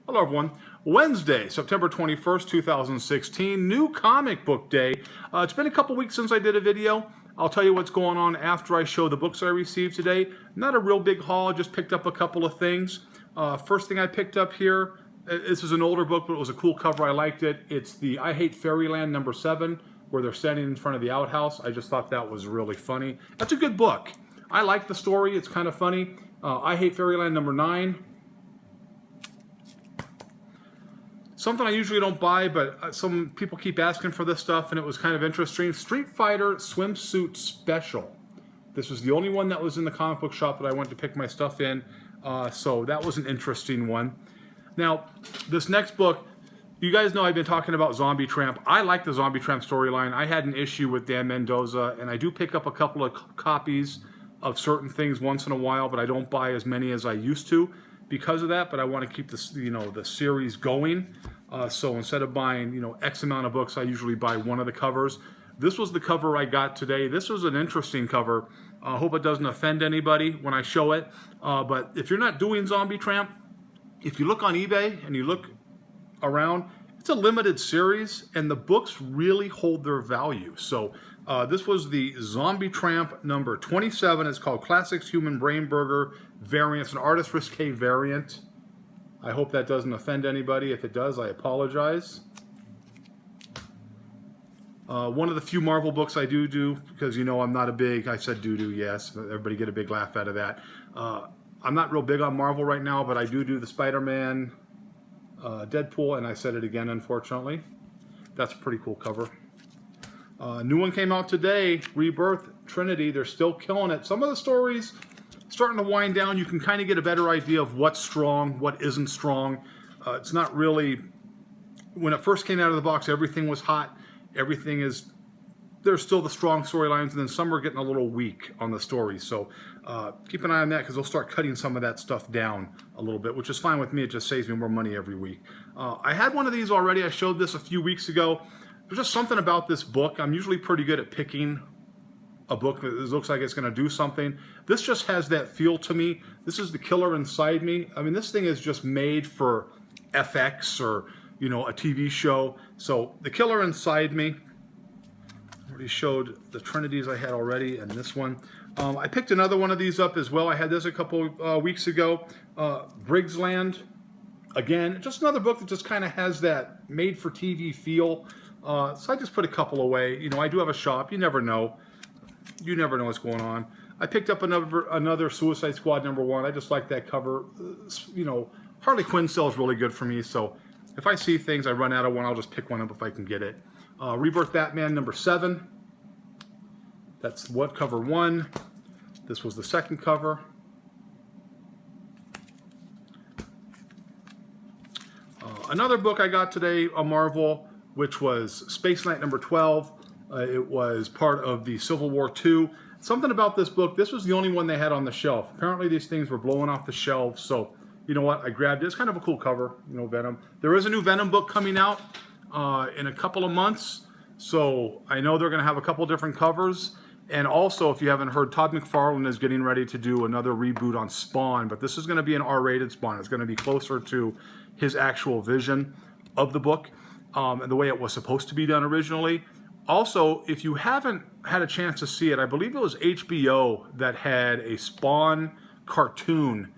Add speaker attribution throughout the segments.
Speaker 1: Hello everyone. Wednesday, September 21st, 2016, new comic book day. It's been a couple weeks since I did a video. I'll tell you what's going on after I show the books I received today. Not a real big haul, just picked up a couple of things. First thing I picked up here, this is an older book, but it was a cool cover, I liked it. It's the I Hate Fairyland number 7, where they're standing in front of the outhouse. I just thought that was really funny. That's a good book. I like the story, it's kind of funny. I Hate Fairyland number 9. Something I usually don't buy, but some people keep asking for this stuff, and it was kind of interesting. Street Fighter Swimsuit Special. This was the only one that was in the comic book shop that I went to pick my stuff in, so that was an interesting one. Now, this next book, you guys know I've been talking about Zombie Tramp. I like the Zombie Tramp storyline. I had an issue with Dan Mendoza, and I do pick up a couple of copies of certain things once in a while, but I don't buy as many as I used to because of that. But I want to keep this, the series going. So instead of buying, X amount of books, I usually buy one of the covers. This was the cover I got today. This was an interesting cover. I hope it doesn't offend anybody when I show it. But if you're not doing Zombie Tramp, if you look on eBay and you look around, it's a limited series, and the books really hold their value. So this was the Zombie Tramp number 27. It's called Classics Human Brain Burger Variants, an Artist Risque variant. I hope that doesn't offend anybody. If it does, I apologize. One of the few Marvel books I do, because I'm not a big, I said do, yes, everybody get a big laugh out of that. I'm not real big on Marvel right now, but I do the Spider-Man, Deadpool, and I said it again, unfortunately. That's a pretty cool cover. New one came out today, Rebirth Trinity. They're still killing it. Some of the stories starting to wind down. You can kind of get a better idea of what's strong, what isn't strong. It's not really, when it first came out of the box, everything was hot. There's still the strong storylines, and then some are getting a little weak on the stories. So keep an eye on that, because they'll start cutting some of that stuff down a little bit, which is fine with me. It just saves me more money every week. I had one of these already. I showed this a few weeks ago. There's just something about this book. I'm usually pretty good at picking a book that looks like it's going to do something. This just has that feel to me. This is The Killer Inside Me. I mean, this thing is just made for FX or, a TV show. So The Killer Inside Me. I already showed the Trinities I had already, and this one. I picked another one of these up as well. I had this a couple weeks ago. Briggs Land. Again, just another book that just kind of has that made for TV feel. So I just put a couple away. I do have a shop. You never know. You never know what's going on. I picked up another Suicide Squad number 1. I just like that cover. Harley Quinn sells really good for me, so if I see things, I run out of one, I'll just pick one up if I can get it. Rebirth Batman number 7. That's what cover 1. This was the second cover. Another book I got today, a Marvel, which was Space Knight number 12. It was part of the Civil War II. Something about this book, this was the only one they had on the shelf. Apparently these things were blowing off the shelves, so you know what, I grabbed it. It's kind of a cool cover, Venom. There is a new Venom book coming out in a couple of months, so I know they're going to have a couple different covers. And also, if you haven't heard, Todd McFarlane is getting ready to do another reboot on Spawn, but this is going to be an R-rated Spawn. It's going to be closer to his actual vision of the book and the way it was supposed to be done originally. Also, if you haven't had a chance to see it, I believe it was HBO that had a Spawn cartoon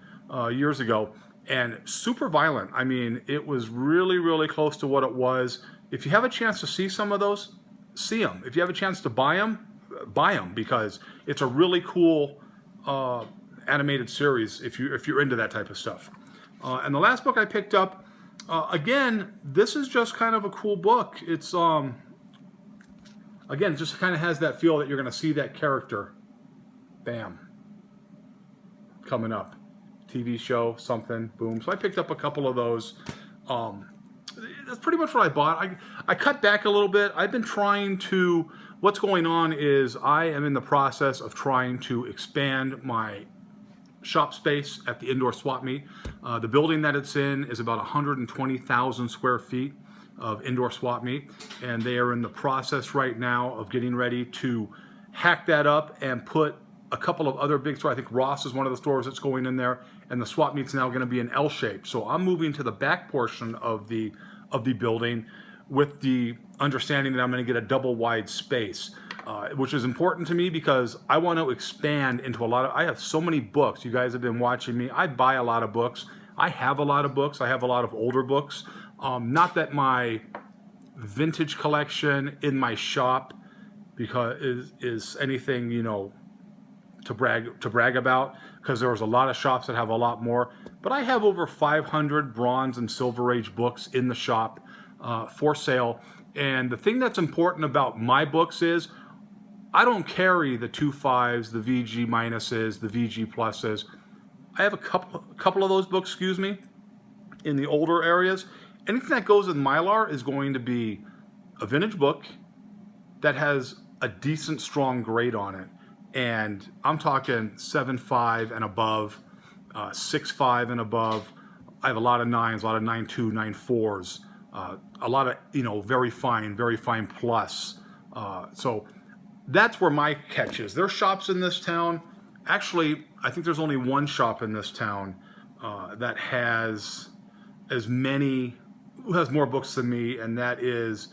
Speaker 1: years ago, and super violent. I mean, it was really, really close to what it was. If you have a chance to see some of those, see them. If you have a chance to buy them, because it's a really cool animated series if you're into that type of stuff. And the last book I picked up, again, this is just kind of a cool book. It's again, it just kind of has that feel that you're going to see that character, bam, coming up. TV show, something, boom. So I picked up a couple of those. That's pretty much what I bought. I cut back a little bit. I've been trying to, what's going on is I am in the process of trying to expand my shop space at the indoor swap meet. The building that it's in is about 120,000 square feet of indoor swap meet, and they are in the process right now of getting ready to hack that up and put a couple of other big stores. I think Ross is one of the stores that's going in there, and the swap meet's now going to be an L shape. So I'm moving to the back portion of the building with the understanding that I'm going to get a double wide space, which is important to me because I want to expand into a lot of. I have so many books. You guys have been watching me. I buy a lot of books. I have a lot of books. I have a lot of older books. Not that my vintage collection in my shop because is anything, you know, to brag about, because there was a lot of shops that have a lot more, but I have over 500 Bronze and Silver Age books in the shop for sale. And the thing that's important about my books is I don't carry the 2.5s, the VG minuses, the VG pluses. I have a couple of those books, excuse me, in the older areas. Anything that goes in Mylar is going to be a vintage book that has a decent, strong grade on it. And I'm talking 7.5 and above, 6.5 and above. I have a lot of 9s, a lot of 9.2, 9.4s, a lot of, you know, very fine plus. So that's where my catch is. There's shops in this town. Actually, I think there's only one shop in this town that has who has more books than me, and that is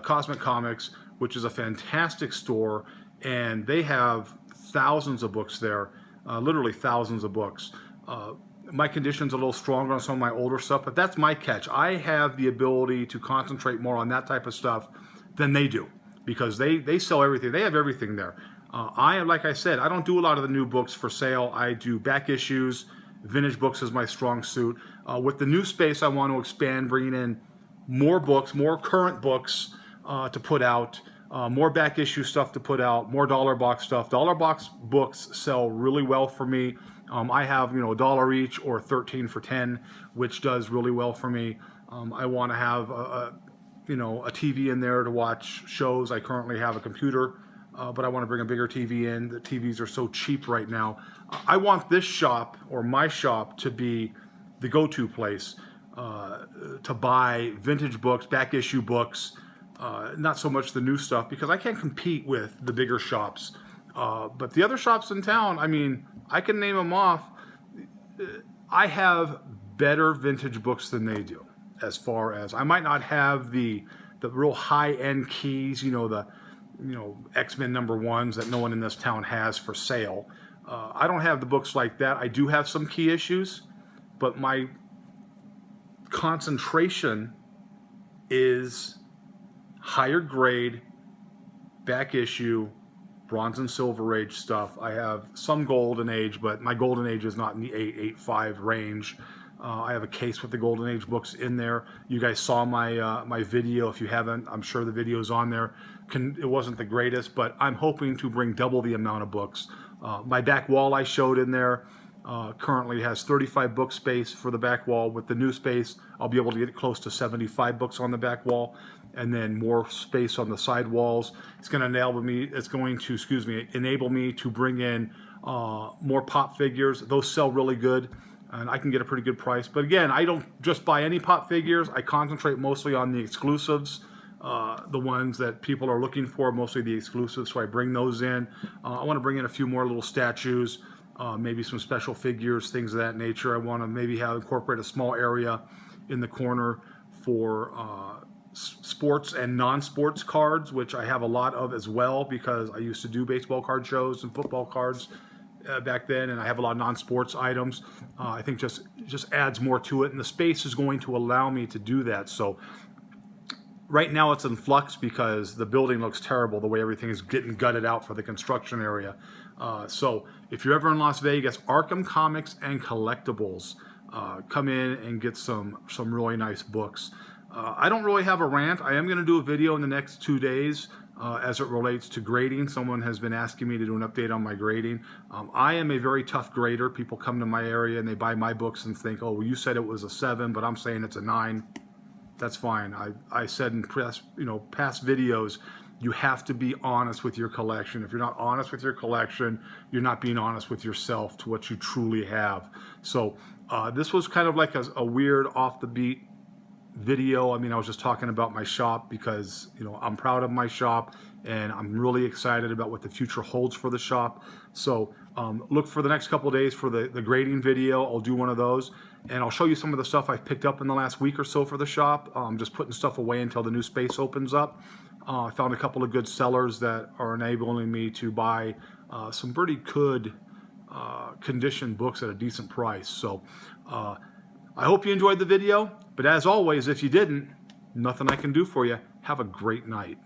Speaker 1: Cosmic Comics, which is a fantastic store, and they have thousands of books there, literally thousands of books. My condition's a little stronger on some of my older stuff, but that's my catch. I have the ability to concentrate more on that type of stuff than they do, because they sell everything. They have everything there. Like I said, I don't do a lot of the new books for sale. I do back issues. Vintage books is my strong suit. With the new space, I want to expand, bringing in more books, more current books to put out, more back issue stuff to put out, more dollar box stuff. Dollar box books sell really well for me. I have, you know, $1 each or 13 for 10, which does really well for me. I want to have a TV in there to watch shows. I currently have a computer, but I want to bring a bigger TV in. The TVs are so cheap right now. I want this shop, or my shop, to be the go-to place to buy vintage books, back issue books, not so much the new stuff, because I can't compete with the bigger shops. But the other shops in town, I mean, I can name them off. I have better vintage books than they do. As far as, I might not have the real high-end keys, the X-Men #1s that no one in this town has for sale. I don't have the books like that. I do have some key issues, but my concentration is higher grade, back issue, Bronze and Silver Age stuff. I have some Golden Age, but my Golden Age is not in the 8.5 range. I have a case with the Golden Age books in there. You guys saw my video. If you haven't, I'm sure the video's on there. It wasn't the greatest, but I'm hoping to bring double the amount of books. My back wall I showed in there currently has 35 book space for the back wall. With the new space, I'll be able to get close to 75 books on the back wall, and then more space on the side walls. It's going to enable me to bring in more pop figures. Those sell really good, and I can get a pretty good price. But again, I don't just buy any pop figures. I concentrate mostly on the exclusives, the ones that people are looking for, mostly the exclusives, so I bring those in. I want to bring in a few more little statues, maybe some special figures, things of that nature. I want to maybe incorporate a small area in the corner for sports and non-sports cards, which I have a lot of as well, because I used to do baseball card shows and football cards back then, and I have a lot of non-sports items. I think just adds more to it, and the space is going to allow me to do that. So right now it's in flux because the building looks terrible, the way everything is getting gutted out for the construction area. So if you're ever in Las Vegas, Arkham Comics and Collectibles, come in and get some really nice books. I don't really have a rant. I am going to do a video in the next 2 days as it relates to grading. Someone has been asking me to do an update on my grading. I am a very tough grader. People come to my area and they buy my books and think, oh, well, you said it was a 7, but I'm saying it's a 9. That's fine. I said in past videos, you have to be honest with your collection. If you're not honest with your collection, you're not being honest with yourself to what you truly have. So this was kind of like a weird off the beat video. I mean, I was just talking about my shop because I'm proud of my shop, and I'm really excited about what the future holds for the shop. So Look for the next couple of days for the grading video. I'll do one of those, and I'll show you some of the stuff I've picked up in the last week or so for the shop. Just putting stuff away until the new space opens up. I found a couple of good sellers that are enabling me to buy some pretty good condition books at a decent price. So I hope you enjoyed the video, but as always, if you didn't, nothing I can do for you. Have a great night.